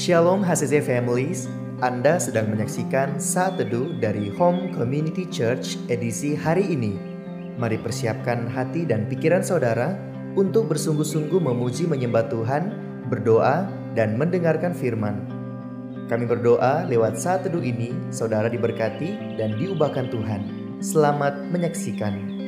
Shalom HCC Families, Anda sedang menyaksikan Saat Teduh dari Home Community Church edisi hari ini. Mari persiapkan hati dan pikiran saudara untuk bersungguh-sungguh memuji menyembah Tuhan, berdoa, dan mendengarkan firman. Kami berdoa lewat Saat Teduh ini, saudara diberkati dan diubahkan Tuhan. Selamat menyaksikan.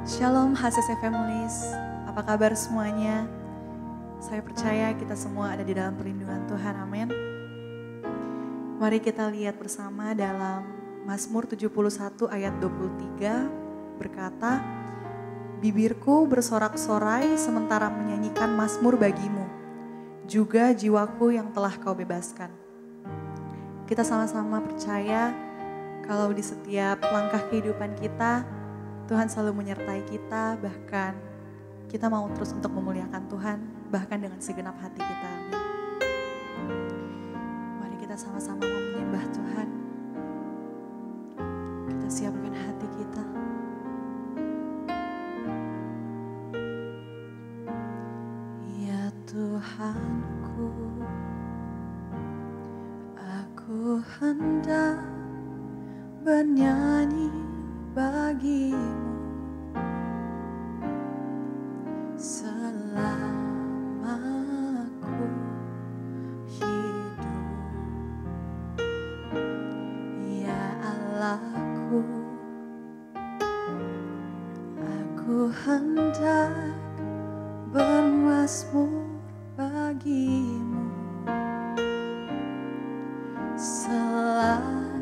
Shalom HCC Families, apa kabar semuanya? Saya percaya kita semua ada di dalam perlindungan Tuhan, amin. Mari kita lihat bersama dalam Mazmur 71 ayat 23 berkata, bibirku bersorak-sorai sementara menyanyikan mazmur bagimu, juga jiwaku yang telah kau bebaskan. Kita sama-sama percaya kalau di setiap langkah kehidupan kita, Tuhan selalu menyertai kita, bahkan kita mau terus untuk memuliakan Tuhan, bahkan dengan segenap hati kita. Amin. Mari kita sama-sama menyembah Tuhan. Kita siapkan hati kita. Ya Tuhanku, aku hendak bernyanyi bagimu selama aku hidup, ya Allahku, aku hendak bermazmur bagimu selagi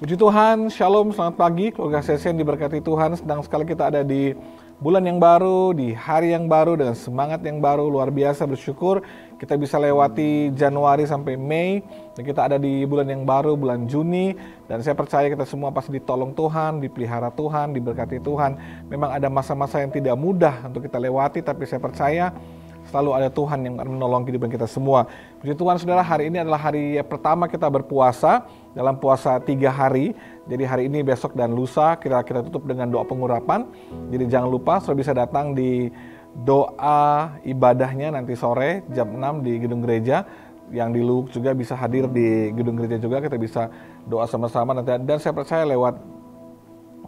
Puji Tuhan, Shalom, selamat pagi, keluarga Sesen diberkati Tuhan. Sedang sekali kita ada di bulan yang baru, di hari yang baru, dengan semangat yang baru, luar biasa bersyukur. Kita bisa lewati Januari sampai Mei, dan kita ada di bulan yang baru, bulan Juni. Dan saya percaya kita semua pasti ditolong Tuhan, dipelihara Tuhan, diberkati Tuhan. Memang ada masa-masa yang tidak mudah untuk kita lewati, tapi saya percaya selalu ada Tuhan yang akan menolong kehidupan kita semua. Puji Tuhan saudara, hari ini adalah hari pertama kita berpuasa, dalam puasa 3 hari. Jadi hari ini, besok, dan lusa kita tutup dengan doa pengurapan. Jadi jangan lupa saudara bisa datang di doa ibadahnya nanti sore jam 6 di gedung gereja. Yang di Luwuk juga bisa hadir di gedung gereja juga, kita bisa doa sama-sama nanti. Dan saya percaya lewat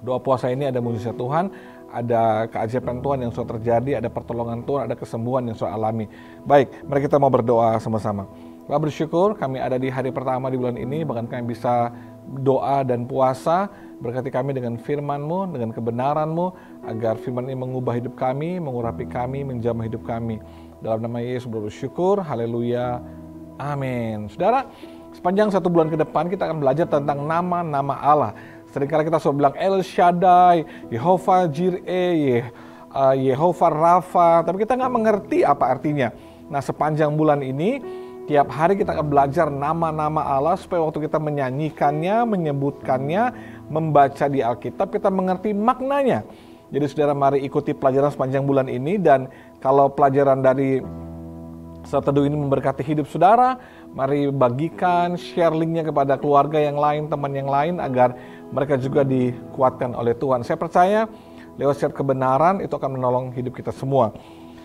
doa puasa ini ada mujizat Tuhan, ada keajaiban Tuhan yang sudah terjadi, ada pertolongan Tuhan, ada kesembuhan yang sudah alami. Baik, mari kita mau berdoa sama-sama. Bapak bersyukur kami ada di hari pertama di bulan ini, bahkan kami bisa doa dan puasa. Berkati kami dengan firman-Mu, dengan kebenaran-Mu, agar firman ini mengubah hidup kami, mengurapi kami, menjamah hidup kami. Dalam nama Yesus bersyukur, haleluya, amin. Saudara, sepanjang 1 bulan ke depan kita akan belajar tentang nama-nama Allah. Seringkali kita selalu bilang El Shaddai, Yehovah Jireh, Yehovah Rafa, tapi kita nggak mengerti apa artinya. Nah, sepanjang bulan ini, tiap hari kita akan belajar nama-nama Allah supaya waktu kita menyanyikannya, menyebutkannya, membaca di Alkitab, kita mengerti maknanya. Jadi saudara, mari ikuti pelajaran sepanjang bulan ini, dan kalau pelajaran dari Saat Teduh ini memberkati hidup saudara, mari bagikan, share linknya kepada keluarga yang lain, teman yang lain, agar mereka juga dikuatkan oleh Tuhan. Saya percaya lewat share kebenaran itu akan menolong hidup kita semua.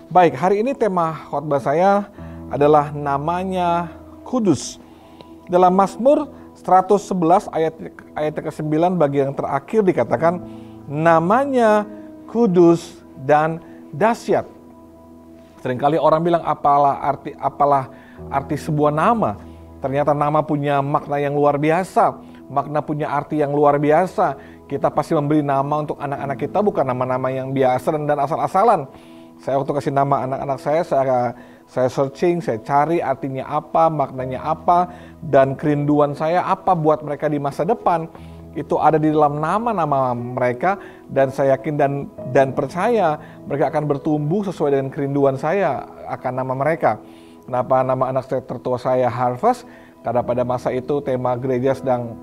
Baik, hari ini tema khotbah saya adalah namanya Kudus. Dalam Mazmur 111 ayat ke-9 bagian terakhir dikatakan namanya Kudus dan dahsyat. Seringkali orang bilang apalah arti sebuah nama. Ternyata nama punya makna yang luar biasa, makna punya arti yang luar biasa. Kita pasti memberi nama untuk anak-anak kita bukan nama-nama yang biasa dan asal-asalan. Saya waktu kasih nama anak-anak saya searching, saya cari artinya apa, maknanya apa, dan kerinduan saya apa buat mereka di masa depan. Itu ada di dalam nama-nama mereka, dan saya yakin dan percaya mereka akan bertumbuh sesuai dengan kerinduan saya akan nama mereka. Kenapa nama anak saya tertua saya Harvest? Karena pada masa itu tema gereja sedang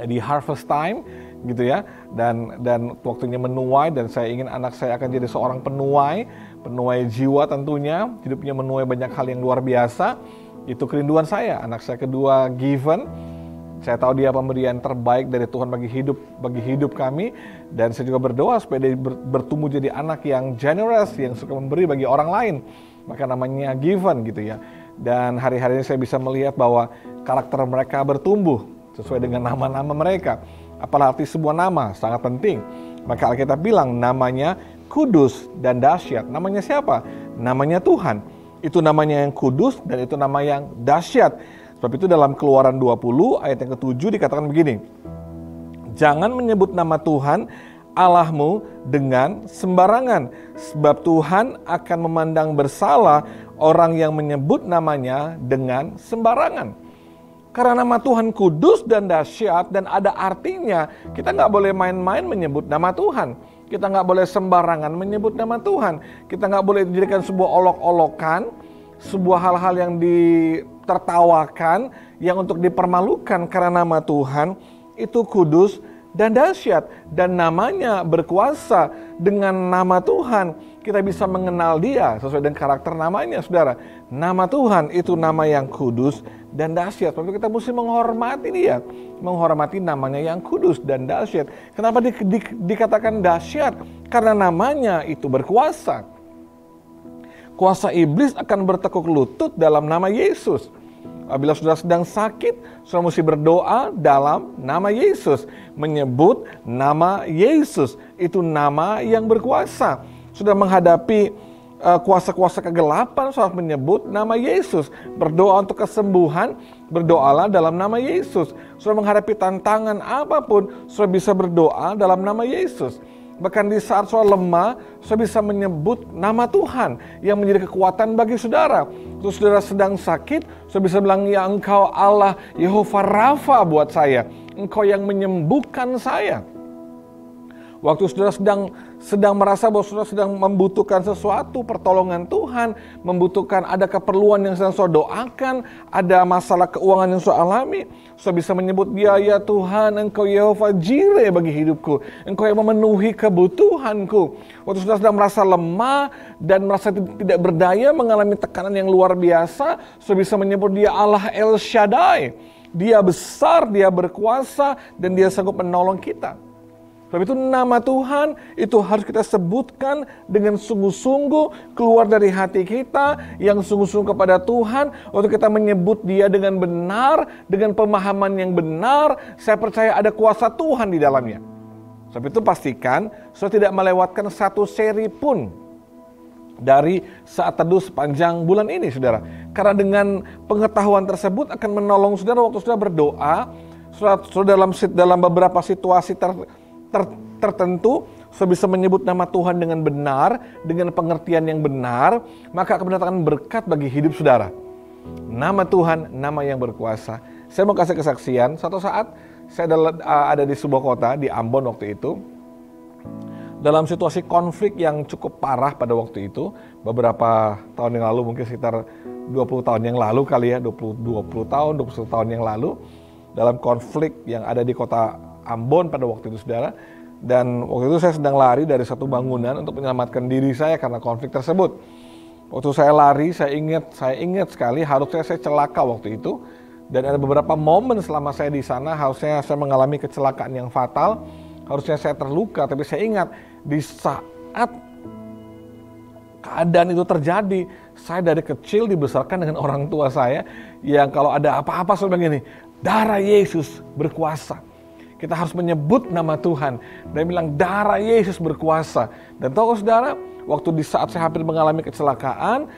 di harvest time gitu ya, dan waktunya menuai, dan saya ingin anak saya akan jadi seorang penuai jiwa tentunya, hidupnya menuai banyak hal yang luar biasa. Itu kerinduan saya. Anak saya kedua Given, saya tahu dia pemberian terbaik dari Tuhan bagi hidup kami, dan saya juga berdoa supaya dia bertumbuh jadi anak yang generous, yang suka memberi bagi orang lain. Maka namanya Given gitu ya. Dan hari-hari ini saya bisa melihat bahwa karakter mereka bertumbuh sesuai dengan nama-nama mereka. Apalah arti sebuah nama? Sangat penting. Maka Alkitab bilang namanya Kudus dan dahsyat. Namanya siapa? Namanya Tuhan. Itu namanya yang kudus dan itu nama yang dahsyat. Sebab itu dalam Keluaran 20 ayat yang ke-7 dikatakan begini. Jangan menyebut nama Tuhan Allahmu dengan sembarangan. Sebab Tuhan akan memandang bersalah orang yang menyebut namanya dengan sembarangan. Karena nama Tuhan kudus dan dahsyat dan ada artinya, kita nggak boleh main-main menyebut nama Tuhan. Kita nggak boleh sembarangan menyebut nama Tuhan. Kita nggak boleh dijadikan sebuah olok-olokan, sebuah hal-hal yang ditertawakan, yang untuk dipermalukan, karena nama Tuhan itu kudus dan dahsyat. Dan namanya berkuasa. Dengan nama Tuhan kita bisa mengenal dia sesuai dengan karakter namanya, saudara. Nama Tuhan itu nama yang kudus dan dahsyat. Tapi kita mesti menghormati dia, menghormati namanya yang kudus dan dahsyat. Kenapa dikatakan dahsyat? Karena namanya itu berkuasa. Kuasa iblis akan bertekuk lutut dalam nama Yesus. Apabila saudara sedang sakit, saudara mesti berdoa dalam nama Yesus. Menyebut nama Yesus. Itu nama yang berkuasa. Sudah menghadapi kuasa-kuasa kegelapan, saudara menyebut nama Yesus. Berdoa untuk kesembuhan, berdoalah dalam nama Yesus. Saudara menghadapi tantangan apapun, saudara bisa berdoa dalam nama Yesus. Bahkan di saat saudara lemah, saudara bisa menyebut nama Tuhan yang menjadi kekuatan bagi saudara. Terus saudara sedang sakit, saudara bisa bilang, ya Engkau Allah Yehovah Rafa buat saya. Engkau yang menyembuhkan saya. Waktu saudara sedang merasa bahwa saudara sedang membutuhkan sesuatu, pertolongan Tuhan, membutuhkan ada keperluan yang sedang saudara doakan, ada masalah keuangan yang saudara alami, saudara bisa menyebut Dia, ya Tuhan, Engkau Yehova Jireh bagi hidupku, Engkau yang memenuhi kebutuhanku. Waktu saudara sedang merasa lemah dan merasa tidak berdaya, mengalami tekanan yang luar biasa, saudara bisa menyebut Dia Allah El Shaddai. Dia besar, Dia berkuasa, dan Dia sanggup menolong kita. Sebab itu nama Tuhan itu harus kita sebutkan dengan sungguh-sungguh keluar dari hati kita yang sungguh-sungguh kepada Tuhan. Waktu kita menyebut Dia dengan benar, dengan pemahaman yang benar, saya percaya ada kuasa Tuhan di dalamnya. Sebab itu pastikan saudara tidak melewatkan satu seri pun dari saat teduh sepanjang bulan ini, saudara. Karena dengan pengetahuan tersebut akan menolong saudara waktu saudara berdoa, saudara dalam beberapa situasi tertentu, saudara bisa menyebut nama Tuhan dengan benar, dengan pengertian yang benar, maka akan mendatangkan berkat bagi hidup saudara. Nama Tuhan, nama yang berkuasa. Saya mau kasih kesaksian, suatu saat saya ada di sebuah kota, di Ambon waktu itu, dalam situasi konflik yang cukup parah pada waktu itu, beberapa tahun yang lalu, mungkin sekitar 20 tahun yang lalu kali ya, 20 tahun, 21 tahun yang lalu, dalam konflik yang ada di kota Ambon pada waktu itu, saudara. Dan waktu itu saya sedang lari dari satu bangunan untuk menyelamatkan diri saya karena konflik tersebut. Waktu saya lari, saya ingat sekali harusnya saya celaka waktu itu. Dan ada beberapa momen selama saya di sana, harusnya saya mengalami kecelakaan yang fatal. Harusnya saya terluka, tapi saya ingat di saat keadaan itu terjadi, saya dari kecil dibesarkan dengan orang tua saya yang kalau ada apa-apa selalu begini, darah Yesus berkuasa. Kita harus menyebut nama Tuhan dan bilang darah Yesus berkuasa. Dan tahu saudara, waktu di saat saya hampir mengalami kecelakaan,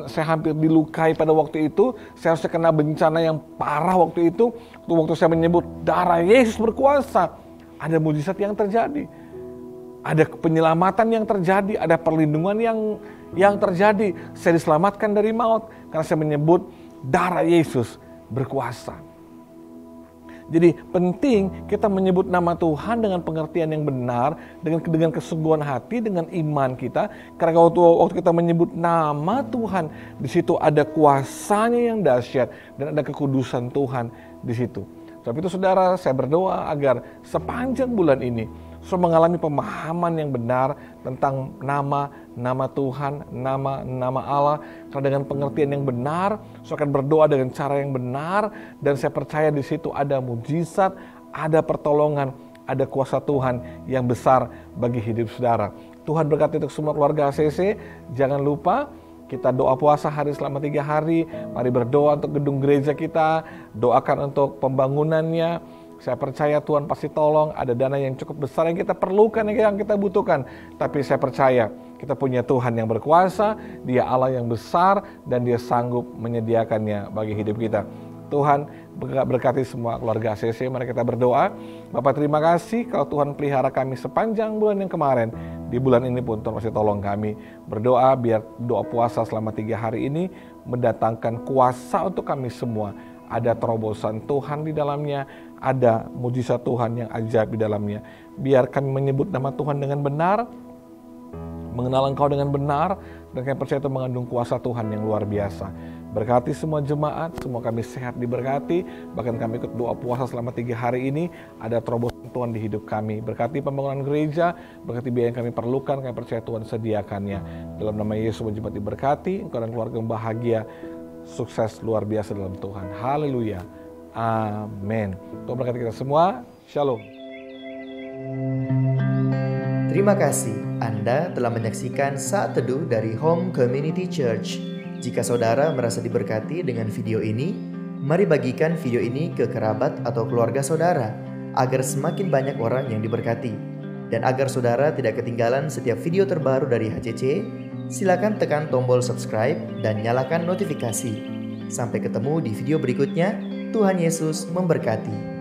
saya hampir dilukai pada waktu itu, saya harus kena bencana yang parah waktu itu. Waktu saya menyebut darah Yesus berkuasa, ada mujizat yang terjadi. Ada penyelamatan yang terjadi, ada perlindungan yang terjadi. Saya diselamatkan dari maut karena saya menyebut darah Yesus berkuasa. Jadi penting kita menyebut nama Tuhan dengan pengertian yang benar, dengan kesungguhan hati, dengan iman kita. Karena waktu kita menyebut nama Tuhan, di situ ada kuasanya yang dahsyat dan ada kekudusan Tuhan di situ. Sebab itu saudara, saya berdoa agar sepanjang bulan ini saudara mengalami pemahaman yang benar tentang nama Tuhan, nama Allah. Karena dengan pengertian yang benar, saudara akan berdoa dengan cara yang benar, dan saya percaya di situ ada mujizat, ada pertolongan, ada kuasa Tuhan yang besar bagi hidup saudara. Tuhan berkati untuk semua keluarga ACC. Jangan lupa kita doa puasa hari selama 3 hari. Mari berdoa untuk gedung gereja kita, doakan untuk pembangunannya. Saya percaya Tuhan pasti tolong, ada dana yang cukup besar yang kita perlukan, yang kita butuhkan. Tapi saya percaya kita punya Tuhan yang berkuasa, Dia Allah yang besar, dan Dia sanggup menyediakannya bagi hidup kita. Tuhan berkati semua keluarga ACC, mari kita berdoa. Bapak terima kasih kalau Tuhan pelihara kami sepanjang bulan yang kemarin. Di bulan ini pun Tuhan masih tolong kami. Berdoa biar doa puasa selama 3 hari ini mendatangkan kuasa untuk kami semua. Ada terobosan Tuhan di dalamnya, ada mujizat Tuhan yang ajaib di dalamnya. Biar kami menyebut nama Tuhan dengan benar, mengenal Engkau dengan benar, dan kami percaya itu mengandung kuasa Tuhan yang luar biasa. Berkati semua jemaat, semua kami sehat diberkati, bahkan kami ikut doa puasa selama 3 hari ini, ada terobosan Tuhan di hidup kami. Berkati pembangunan gereja, berkati biaya yang kami perlukan, kami percaya Tuhan sediakannya. Dalam nama Yesus jemaat diberkati, engkau dan keluarga bahagia, sukses luar biasa dalam Tuhan. Haleluya. Amin. Tuhan berkati kita semua. Shalom. Terima kasih Anda telah menyaksikan Saat Teduh dari Home Community Church. Jika saudara merasa diberkati dengan video ini, mari bagikan video ini ke kerabat atau keluarga saudara, agar semakin banyak orang yang diberkati. Dan agar saudara tidak ketinggalan setiap video terbaru dari HCC, silakan tekan tombol subscribe dan nyalakan notifikasi. Sampai ketemu di video berikutnya. Tuhan Yesus memberkati.